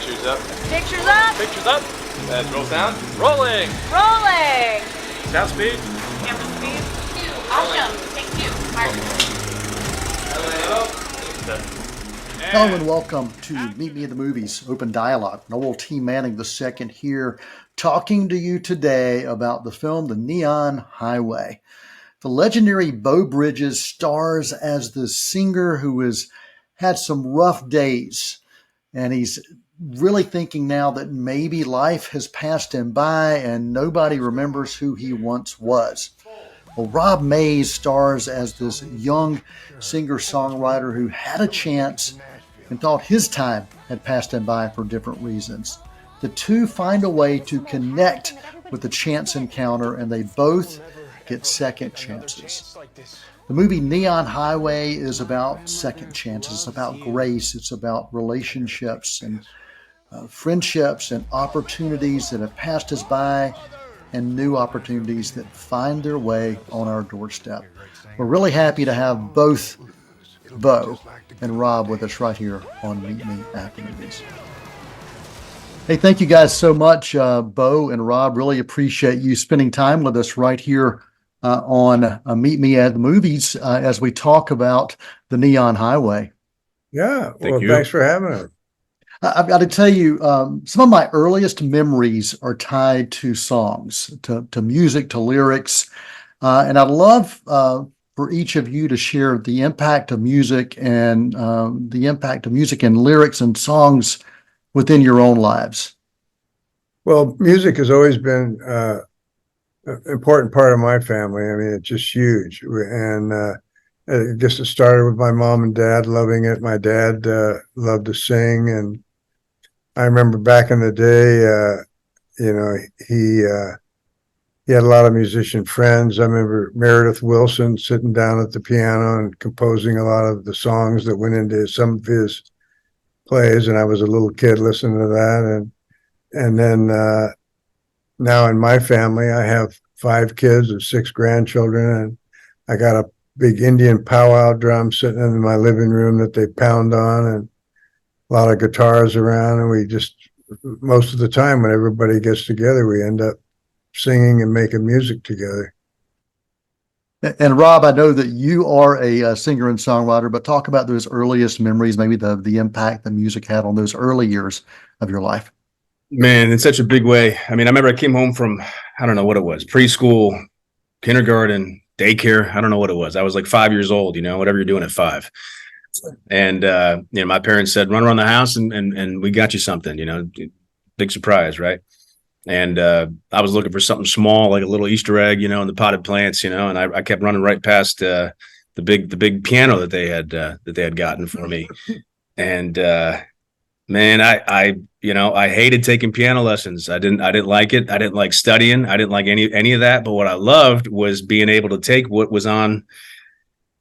Pictures up. Pictures up. Pictures up. And roll sound. Rolling. Rolling. Sound speed. Camera speed. 2. Awesome. Take 2. Hello and welcome to Meet Me at the Movies, Open Dialogue. Noel T. Manning II here, talking to you today about the film The Neon Highway. The legendary Beau Bridges stars as the singer who has had some rough days, and he's really thinking now that maybe life has passed him by and nobody remembers who he once was. Well, Rob Mayes stars as this young singer-songwriter who had a chance and thought his time had passed him by for different reasons. The two find a way to connect with the chance encounter, and they both get second chances. The movie Neon Highway is about second chances. It's about grace. It's about relationships and friendships and opportunities that have passed us by and new opportunities that find their way on our doorstep. We're really happy to have both Beau and Rob with us right here on Meet Me at the Movies. Hey, thank you guys so much, Beau and Rob. Really appreciate you spending time with us right here on Meet Me at the Movies as we talk about the Neon Highway. Yeah, well, thanks for having us. I've got to tell you, some of my earliest memories are tied to songs, to music, to lyrics. And I'd love for each of you to share the impact of music and lyrics and songs within your own lives. Well, music has always been an important part of my family. I mean, it's just huge. And I guess it started with my mom and dad loving it. My dad loved to sing. And I remember back in the day, he had a lot of musician friends. I remember Meredith Willson sitting down at the piano and composing a lot of the songs that went into some of his plays. And I was a little kid listening to that. And then now in my family, I have 5 kids and 6 grandchildren. And I got a big Indian powwow drum sitting in my living room that they pound on, and a lot of guitars around. And we just, most of the time when everybody gets together, we end up singing and making music together. And Rob, I know that you are a singer and songwriter, but talk about those earliest memories, maybe the impact the music had on those early years of your life. Man, in such a big way. I mean, I remember I came home from, I don't know what it was, preschool, kindergarten, daycare. I don't know what it was. I was like 5 years old, whatever you're doing at 5. And, my parents said, run around the house and we got you something, big surprise. Right. And I was looking for something small, like a little Easter egg, in the potted plants, and I kept running right past the big piano that they had gotten for me. And man, I hated taking piano lessons. I didn't like it. I didn't like studying. I didn't like any of that. But what I loved was being able to take what was on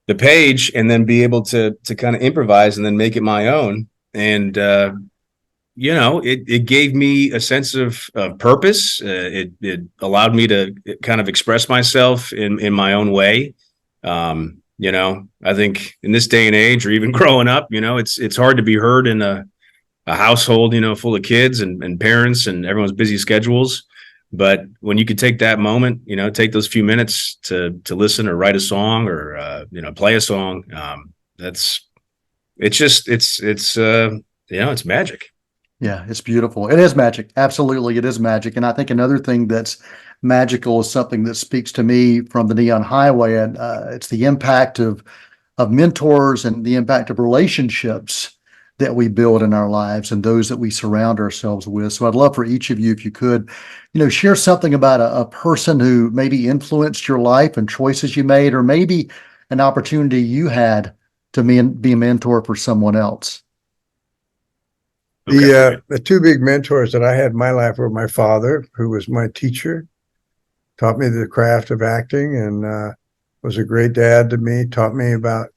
the page and then be able to kind of improvise and then make it my own. And it gave me a sense of purpose. It allowed me to kind of express myself in my own way. I think in this day and age, or even growing up, it's hard to be heard in a household, full of kids and parents and everyone's busy schedules. But when you could take that moment, take those few minutes to listen or write a song or, play a song, it's magic. Yeah, it's beautiful. It is magic. Absolutely, it is magic. And I think another thing that's magical is something that speaks to me from the Neon Highway, and it's the impact of mentors and the impact of relationships that we build in our lives and those that we surround ourselves with. So I'd love for each of you, if you could, share something about a person who maybe influenced your life and choices you made, or maybe an opportunity you had to be a mentor for someone else. Okay. The 2 big mentors that I had in my life were my father, who was my teacher, taught me the craft of acting, and was a great dad to me, taught me about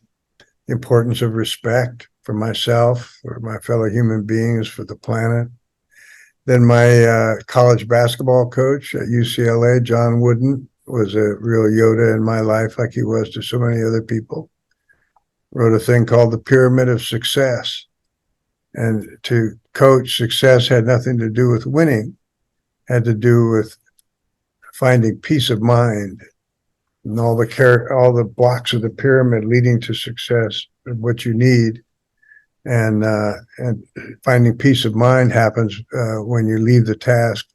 the importance of respect for myself, for my fellow human beings, for the planet. Then my college basketball coach at UCLA, John Wooden, was a real Yoda in my life, like he was to so many other people. Wrote a thing called The Pyramid of Success. And to Coach, success had nothing to do with winning, had to do with finding peace of mind and all the blocks of the pyramid leading to success, what you need. And finding peace of mind happens when you leave the task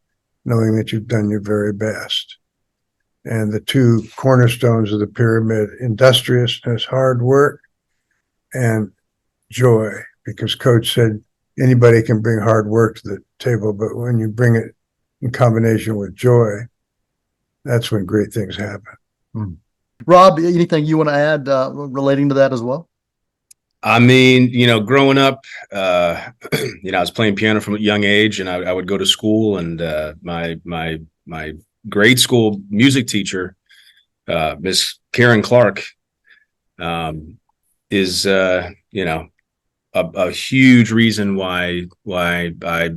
knowing that you've done your very best. And the two cornerstones of the pyramid, industriousness, hard work, and joy, because Coach said anybody can bring hard work to the table, but when you bring it in combination with joy, that's when great things happen. Rob, anything you want to add relating to that as well? I mean, growing up, I was playing piano from a young age, and I would go to school, and my grade school music teacher, Miss Karen Clark, is a huge reason why I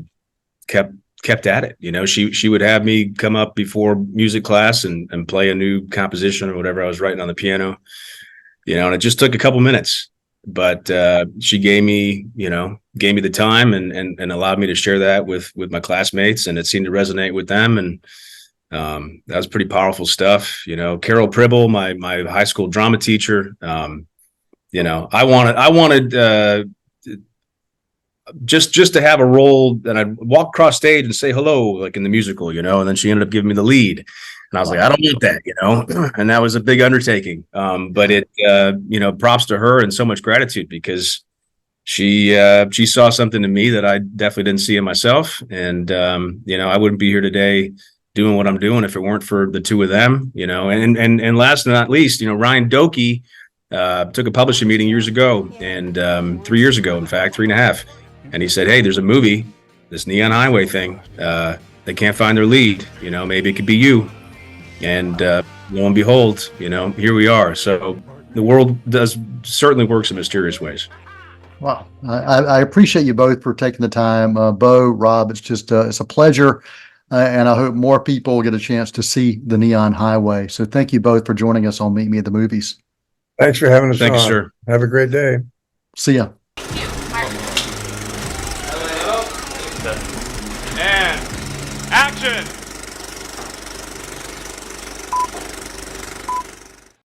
kept at it. She would have me come up before music class and play a new composition or whatever I was writing on the piano, and it just took a couple minutes. But she gave me the time and allowed me to share that with my classmates, and it seemed to resonate with them. And that was pretty powerful stuff. Carol Pribble, my high school drama teacher. I wanted just to have a role, and I'd walk across stage and say hello, like in the musical, and then she ended up giving me the lead. And I was like, I don't want that, and that was a big undertaking. But it, props to her and so much gratitude, because she saw something in me that I definitely didn't see in myself. And, I wouldn't be here today doing what I'm doing if it weren't for the two of them, and last but not least, Ryan Doki took a publishing meeting years ago, and 3 years ago, in fact, 3.5. And he said, hey, there's a movie, this Neon Highway thing. They can't find their lead, maybe it could be you. And lo and behold, here we are. So the world does certainly works in mysterious ways. Wow. I appreciate you both for taking the time. Beau, Rob, it's a pleasure. And I hope more people get a chance to see the Neon Highway. So thank you both for joining us on Meet Me at the Movies. Thanks for having us on. Thank you, sir. Have a great day. See ya. And action.